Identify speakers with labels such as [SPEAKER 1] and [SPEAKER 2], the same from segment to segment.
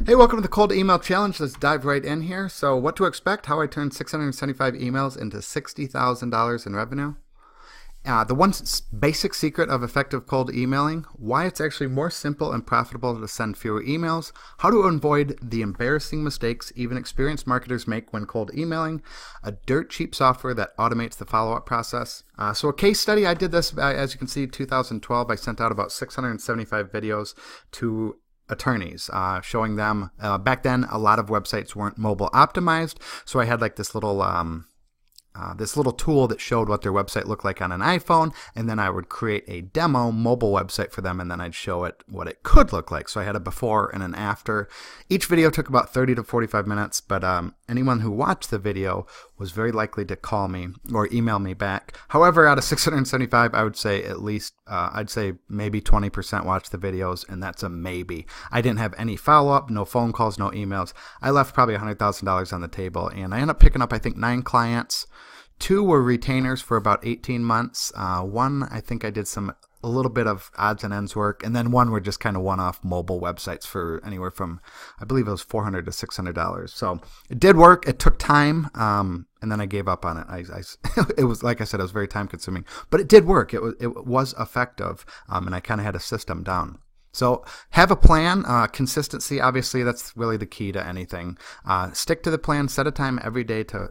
[SPEAKER 1] Hey, welcome to the Cold Email Challenge. Let's dive right in here. So what to expect, how I turned 675 emails into $60,000 in revenue. The one basic secret of effective cold emailing, why it's actually more simple and profitable to send fewer emails, how to avoid the embarrassing mistakes even experienced marketers make when cold emailing, a dirt cheap software that automates the follow-up process. So a case study, I did this, as you can see, 2012. I sent out about 675 videos to attorneys, showing them, back then a lot of websites weren't mobile optimized, so I had like this little tool that showed what their website looked like on an iPhone, and then I would create a demo mobile website for them, and then I'd show it what it could look like. So I had a before and an after. Each video took about 30 to 45 minutes, but anyone who watched the video was very likely to call me or email me back. However, out of 675, I would say at least, I'd say maybe 20% watched the videos, and that's a maybe. I didn't have any follow-up, no phone calls, no emails. I left probably $100,000 on the table, and I ended up picking up, I think, 9 clients. 2 were retainers for about 18 months. One, I think I did a little bit of odds and ends work, and then one were just kind of one-off mobile websites for anywhere from, I believe it was $400 to $600. So it did work. It took time, and then I gave up on it. It was, like I said, it was very time-consuming, but it did work. It was effective, and I kind of had a system down. So have a plan. Consistency, obviously, that's really the key to anything. Stick to the plan. Set a time every day to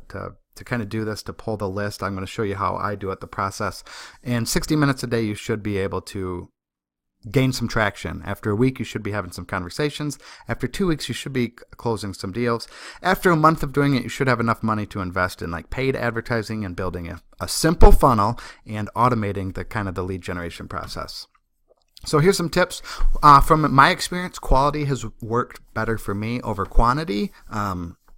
[SPEAKER 1] kind of do this, to pull the list. I'm going to show you how I do it, the process. And 60 minutes a day, you should be able to gain some traction. After a week, you should be having some conversations. After 2 weeks, you should be closing some deals. After a month of doing it, you should have enough money to invest in like paid advertising and building a simple funnel and automating the lead generation process. So here's some tips. From my experience, quality has worked better for me over quantity.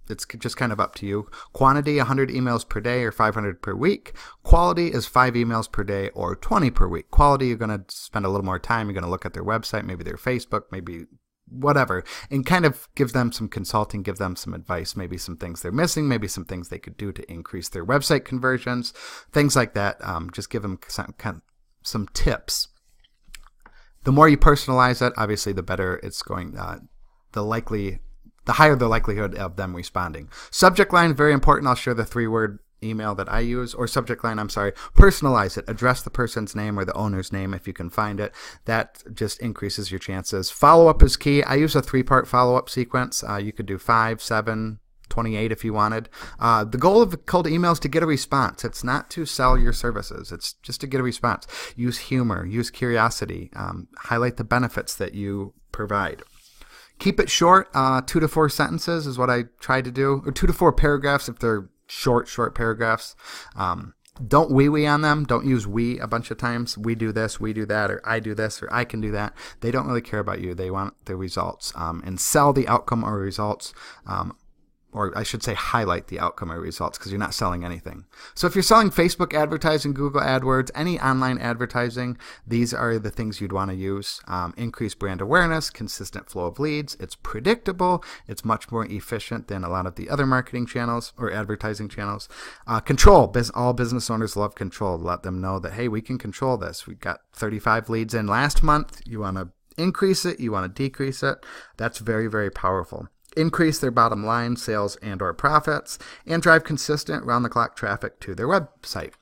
[SPEAKER 1] It's just kind of up to you. Quantity, 100 emails per day or 500 per week. Quality is 5 emails per day or 20 per week. Quality, you're going to spend a little more time. You're going to look at their website, maybe their Facebook, maybe whatever, and kind of give them some consulting, give them some advice, maybe some things they're missing, maybe some things they could do to increase their website conversions, things like that. Just give them some tips. The more you personalize it, obviously, the better it's going. The higher the likelihood of them responding. Subject line, very important. I'll share the 3-word email that I use, or subject line, personalize it. Address the person's name or the owner's name if you can find it. That just increases your chances. Follow-up is key. I use a 3-part follow-up sequence. You could do 5, 7, 28 if you wanted. The goal of cold email is to get a response. It's not to sell your services. It's just to get a response. Use humor. Use curiosity. Highlight the benefits that you provide. Keep it short. 2 to 4 sentences is what I try to do, or 2 to 4 paragraphs if they're short paragraphs. Don't wee on them. Don't use we a bunch of times. We do this, we do that, or I do this, or I can do that. They don't really care about you. They want the results. And sell the outcome or results. Or I should say highlight the outcome or results, because you're not selling anything. So if you're selling Facebook advertising, Google AdWords, any online advertising, these are the things you'd want to use. Increase brand awareness, consistent flow of leads. It's predictable. It's much more efficient than a lot of the other marketing channels or advertising channels. Control. All business owners love control. Let them know that, hey, we can control this. We got 35 leads in last month. You want to increase it. You want to decrease it. That's very, very powerful. Increase their bottom line, sales and or profits, and drive consistent round-the-clock traffic to their website.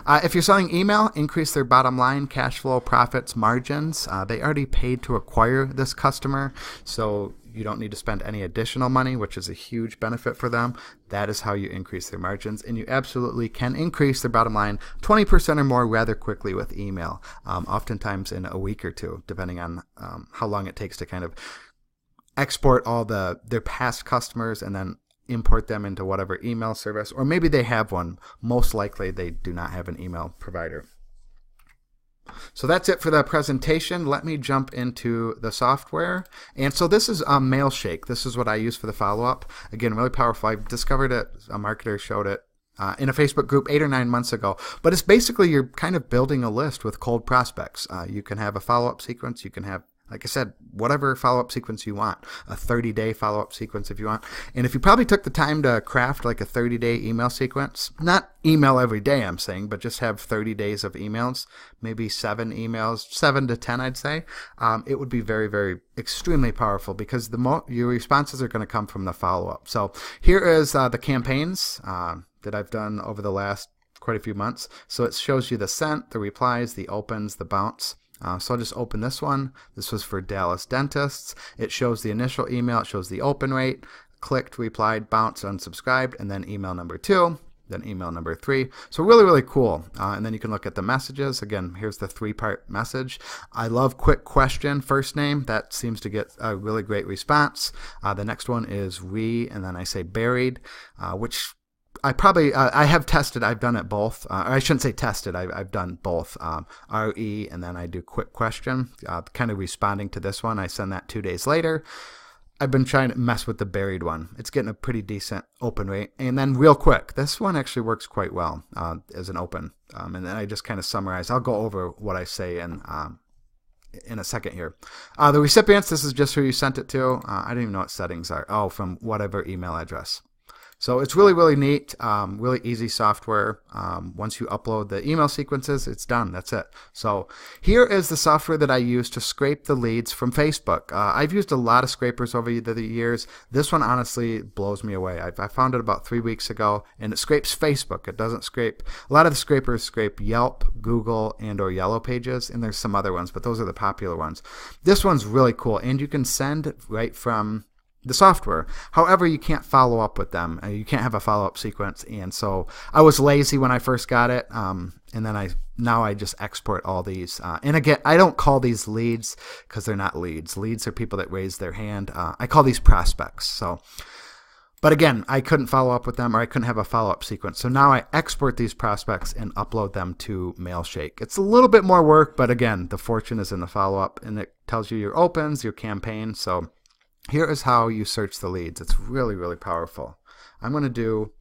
[SPEAKER 1] If you're selling email, increase their bottom line, cash flow, profits, margins. They already paid to acquire this customer, so you don't need to spend any additional money, which is a huge benefit for them. That is how you increase their margins, and you absolutely can increase their bottom line 20% or more rather quickly with email, oftentimes in a week or 2, depending on how long it takes to kind of export all their past customers and then import them into whatever email service, or maybe they have one. Most likely they do not have an email provider. So that's it for the presentation. Let me jump into the software. And so this is a Mailshake. This is what I use for the follow-up. Again, really powerful. I discovered it. A marketer showed it in a Facebook group 8 or 9 months ago. But it's basically you're kind of building a list with cold prospects. You can have a follow-up sequence. You can have Like I said, whatever follow-up sequence you want, a 30-day follow-up sequence if you want. And if you probably took the time to craft like a 30-day email sequence, not email every day I'm saying, but just have 30 days of emails, maybe 7 emails, 7 to 10 I'd say, it would be very, very extremely powerful because your responses are going to come from the follow-up. So here is the campaigns that I've done over the last quite a few months. So it shows you the sent, the replies, the opens, the bounce. So I'll just open this one. This was for Dallas dentists. It shows the initial email. It shows the open rate, clicked, replied, bounced, unsubscribed, and then email number 2, then email number 3. So really, really cool. And then you can look at the messages. Again, here's the 3-part message. I love quick question, first name. That seems to get a really great response. The next one is and then I say buried, which I have tested. I've done it both. I shouldn't say tested. I've done both. RE, and then I do quick question, kind of responding to this one. I send that 2 days later. I've been trying to mess with the buried one. It's getting a pretty decent open rate. And then real quick, this one actually works quite well as an open. And then I just kind of summarize. I'll go over what I say in a second here. The recipients, this is just who you sent it to. I don't even know what settings are. Oh, from whatever email address. So it's really, really neat, really easy software. Once you upload the email sequences, it's done. That's it. So here is the software that I use to scrape the leads from Facebook. I've used a lot of scrapers over the years. This one honestly blows me away. I found it about 3 weeks ago, and it scrapes Facebook. It doesn't scrape. A lot of the scrapers scrape Yelp, Google, and or Yellow Pages, and there's some other ones, but those are the popular ones. This one's really cool, and you can send right from the software. However, you can't follow up with them. You can't have a follow-up sequence. And so I was lazy when I first got it. And then now I just export all these. And again, I don't call these leads because they're not leads. Leads are people that raise their hand. I call these prospects. So, but again, I couldn't follow up with them, or I couldn't have a follow-up sequence. So now I export these prospects and upload them to Mailshake. It's a little bit more work, but again, the fortune is in the follow-up, and it tells you your opens, your campaign. So here is how you search the leads. It's really, really powerful. I'm going to do,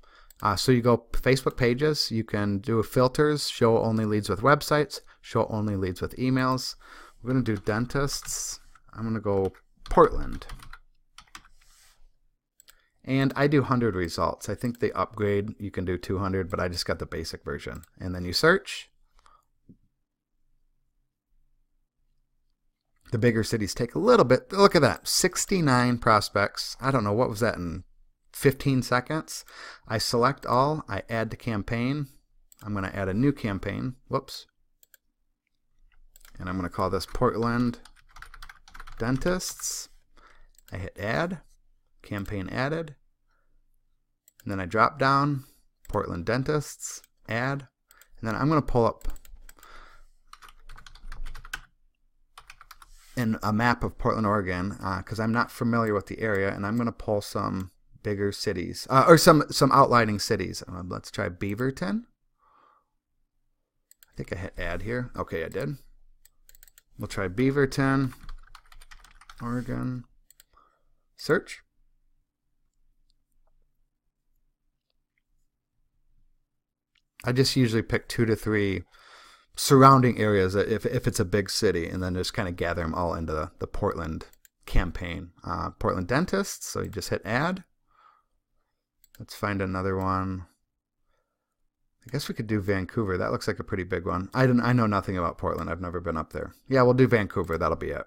[SPEAKER 1] so you go Facebook pages. You can do filters, show only leads with websites, show only leads with emails. We're going to do dentists. I'm going to go Portland. And I do 100 results. I think they upgrade. You can do 200, but I just got the basic version. And then you search. The bigger cities take a little bit. Look at that, 69 prospects. I don't know, what was that in 15 seconds? I select all, I add to campaign. I'm going to add a new campaign. Whoops. And I'm going to call this Portland Dentists. I hit add, campaign added. And then I drop down, Portland Dentists, add. And then I'm going to pull up in a map of Portland, Oregon, because I'm not familiar with the area, and I'm going to pull some bigger cities, or some outlining cities. Let's try Beaverton. I think I hit add here. Okay, I did. We'll try Beaverton, Oregon. Search. I just usually pick 2 to 3 surrounding areas if it's a big city, and then just kind of gather them all into the Portland campaign. Portland Dentists, so you just hit add. Let's find another one. I guess we could do Vancouver. That looks like a pretty big one. I know nothing about Portland. I've never been up there. Yeah, we'll do Vancouver. That'll be it.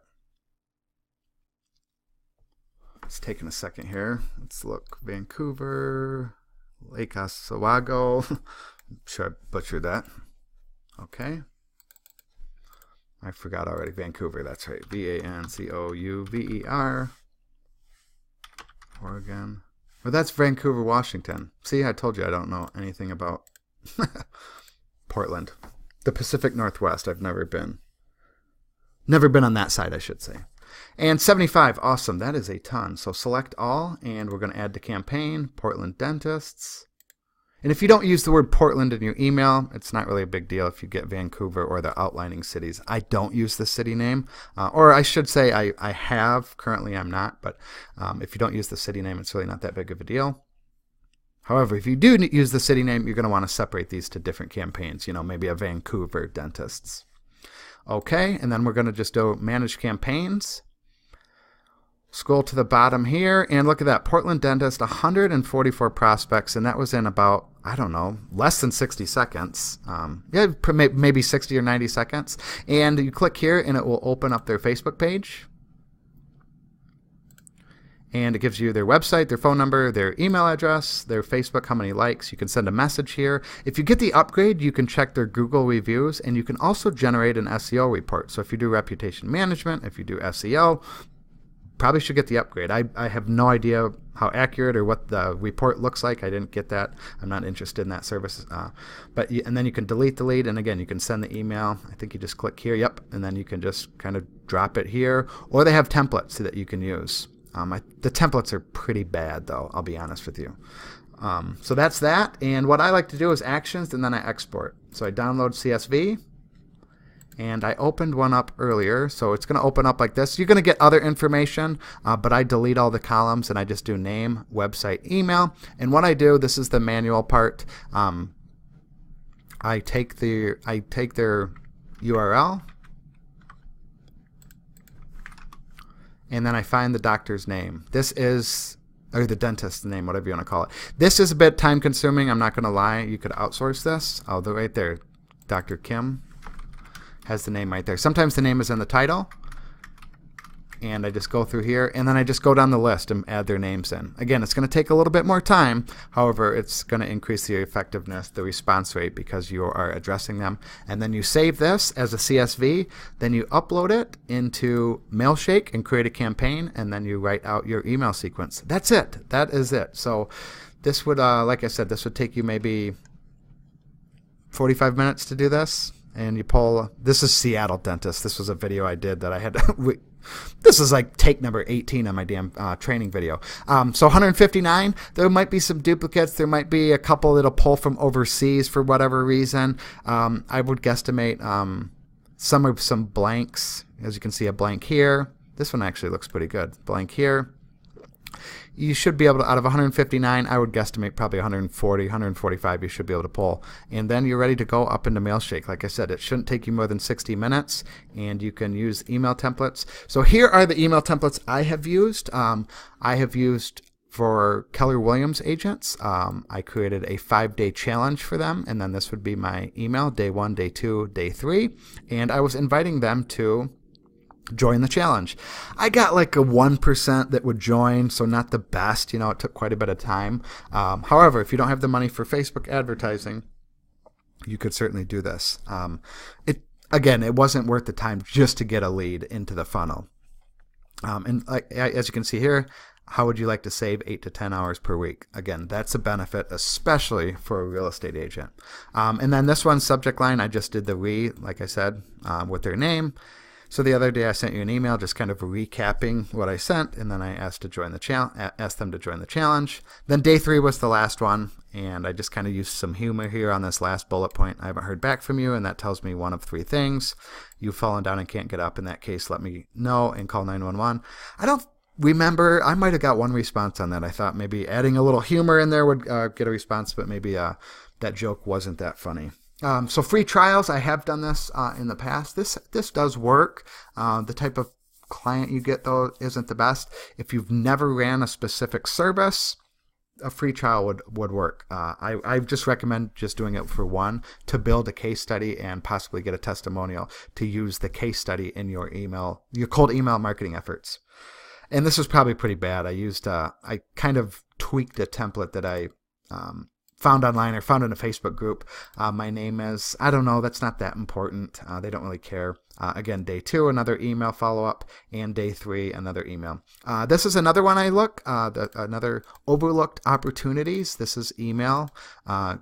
[SPEAKER 1] It's taking a second here. Let's look. Vancouver, Lake Oswego. I'm sure I butchered that. Okay. I forgot already. Vancouver, that's right. Vancouver. Oregon. Well, that's Vancouver, Washington. See, I told you I don't know anything about Portland. The Pacific Northwest, I've never been. Never been on that side, I should say. And 75, awesome. That is a ton. So select all, and we're going to add to campaign, Portland Dentists. And if you don't use the word Portland in your email, it's not really a big deal if you get Vancouver or the outlining cities. I don't use the city name, or I should say I have. Currently I'm not, but if you don't use the city name, it's really not that big of a deal. However, if you do use the city name, you're going to want to separate these to different campaigns, maybe a Vancouver Dentists. Okay, and then we're going to just do manage campaigns. Scroll to the bottom here, and look at that. Portland Dentist, 144 prospects, and that was in about, I don't know, less than 60 seconds. Yeah, maybe 60 or 90 seconds. And you click here, and it will open up their Facebook page. And it gives you their website, their phone number, their email address, their Facebook, how many likes. You can send a message here. If you get the upgrade, you can check their Google reviews, and you can also generate an SEO report. So if you do reputation management, if you do SEO, probably should get the upgrade. I have no idea how accurate or what the report looks like. I didn't get that. I'm not interested in that service. And then you can delete the lead, and again, you can send the email. I think you just click here, yep, and then you can just kind of drop it here. Or they have templates that you can use. The templates are pretty bad, though, I'll be honest with you. So that's that, and what I like to do is actions, and then I export. So I download CSV. And I opened one up earlier, so it's going to open up like this. You're going to get other information, but I delete all the columns, and I just do name, website, email. And what I do, this is the manual part. I take their URL, and then I find the doctor's name. This is, or the dentist's name, whatever you want to call it. This is a bit time consuming, I'm not going to lie. You could outsource this. Oh, they're right there. Dr. Kim has the name right there. Sometimes the name is in the title, and I just go through here, and then I just go down the list and add their names in. Again, it's going to take a little bit more time. However, it's going to increase the effectiveness, the response rate, because you are addressing them. And then you save this as a CSV, then you upload it into Mailshake and create a campaign, and then you write out your email sequence. That's it. That is it. So this would, like I said, this would take you maybe 45 minutes to do this. And you pull, this is Seattle Dentist. This was a video I did that I had to, this is like take number 18 on my damn training video. So 159, there might be some duplicates. There might be a couple that'll pull from overseas for whatever reason. I would guesstimate some blanks. As you can see, a blank here. This one actually looks pretty good. Blank here. You should be able to, out of 159, I would guesstimate probably 140, 145 you should be able to pull. And then you're ready to go up into Mailshake. Like I said, it shouldn't take you more than 60 minutes, and you can use email templates. So here are the email templates I have used. I have used for Keller Williams agents. I created a 5-day challenge for them, and then this would be my email, day 1, day 2, day 3. And I was inviting them to join the challenge. I got like a 1% that would join, so not the best. You know, it took quite a bit of time. However, if you don't have the money for Facebook advertising, you could certainly do this. Again, it wasn't worth the time just to get a lead into the funnel. And as you can see here, how would you like to save 8 to 10 hours per week? Again, that's a benefit, especially for a real estate agent. And then this one, subject line, I just did the like I said, with their name. So the other day I sent you an email just kind of recapping what I sent, and then I asked them to join the challenge. Then day 3 was the last one, and I just kind of used some humor here on this last bullet point. I haven't heard back from you, and that tells me one of 3 things. You've fallen down and can't get up. In that case, let me know and call 911. I don't remember. I might have got one response on that. I thought maybe adding a little humor in there would get a response, but maybe that joke wasn't that funny. So free trials, I have done this in the past. This does work. The type of client you get, though, isn't the best. If you've never ran a specific service, a free trial would work. I just recommend just doing it for one, to build a case study and possibly get a testimonial to use the case study in your cold email marketing efforts. And this was probably pretty bad. I kind of tweaked a template that I found online or found in a Facebook group. My name is, I don't know, that's not that important. They don't really care. Again, day 2, another email follow-up, and day 3, another email. This is another one I look, another overlooked opportunities. This is email,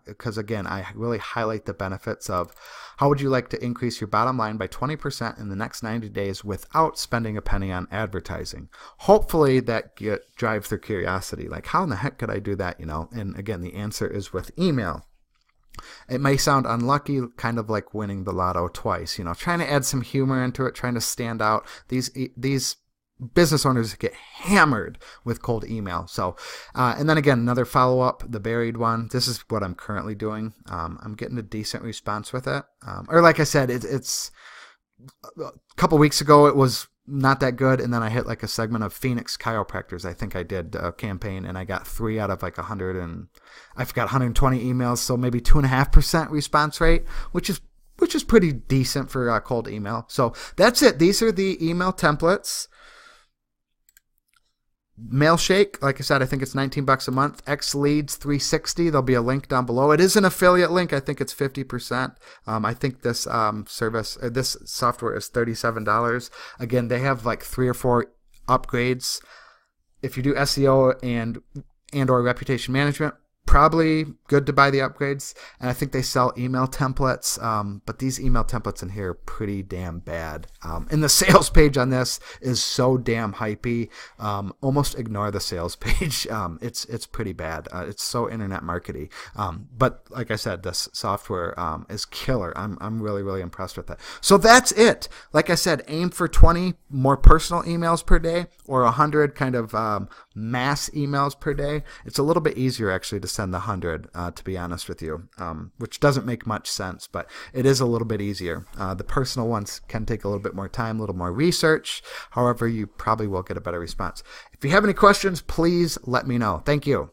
[SPEAKER 1] because again, I really highlight the benefits of how would you like to increase your bottom line by 20% in the next 90 days without spending a penny on advertising. Hopefully that drives their curiosity. Like, how in the heck could I do that? And again, the answer is with email. It may sound unlucky, kind of like winning the lotto twice, trying to add some humor into it, trying to stand out. These business owners get hammered with cold email. So, and then again, another follow-up, the buried one. This is what I'm currently doing. I'm getting a decent response with it. Or like I said, it's a couple weeks ago it was not that good, and then I hit like a segment of Phoenix chiropractors. I think I did a campaign, and I got 3 out of like 100, and I forgot 120 emails, so maybe 2.5% response rate, which is pretty decent for cold email. So that's it. These are the email templates. Mailshake, like I said, I think it's $19 a month. X Leads 360. There'll be a link down below. It is an affiliate link. I think it's 50%. I think this this software is $37. Again, they have like 3 or 4 upgrades. If you do SEO and or reputation management, probably good to buy the upgrades. And I think they sell email templates, but these email templates in here are pretty damn bad. And the sales page on this is so damn hypey. Almost ignore the sales page. It's pretty bad. It's so internet marketing. But like I said, this software is killer. I'm really, really impressed with it. So that's it. Like I said, aim for 20 more personal emails per day, or 100 kind of mass emails per day. It's a little bit easier actually to send the 100, to be honest with you, which doesn't make much sense, but it is a little bit easier. The personal ones can take a little bit more time, a little more research. However, you probably will get a better response. If you have any questions, please let me know. Thank you.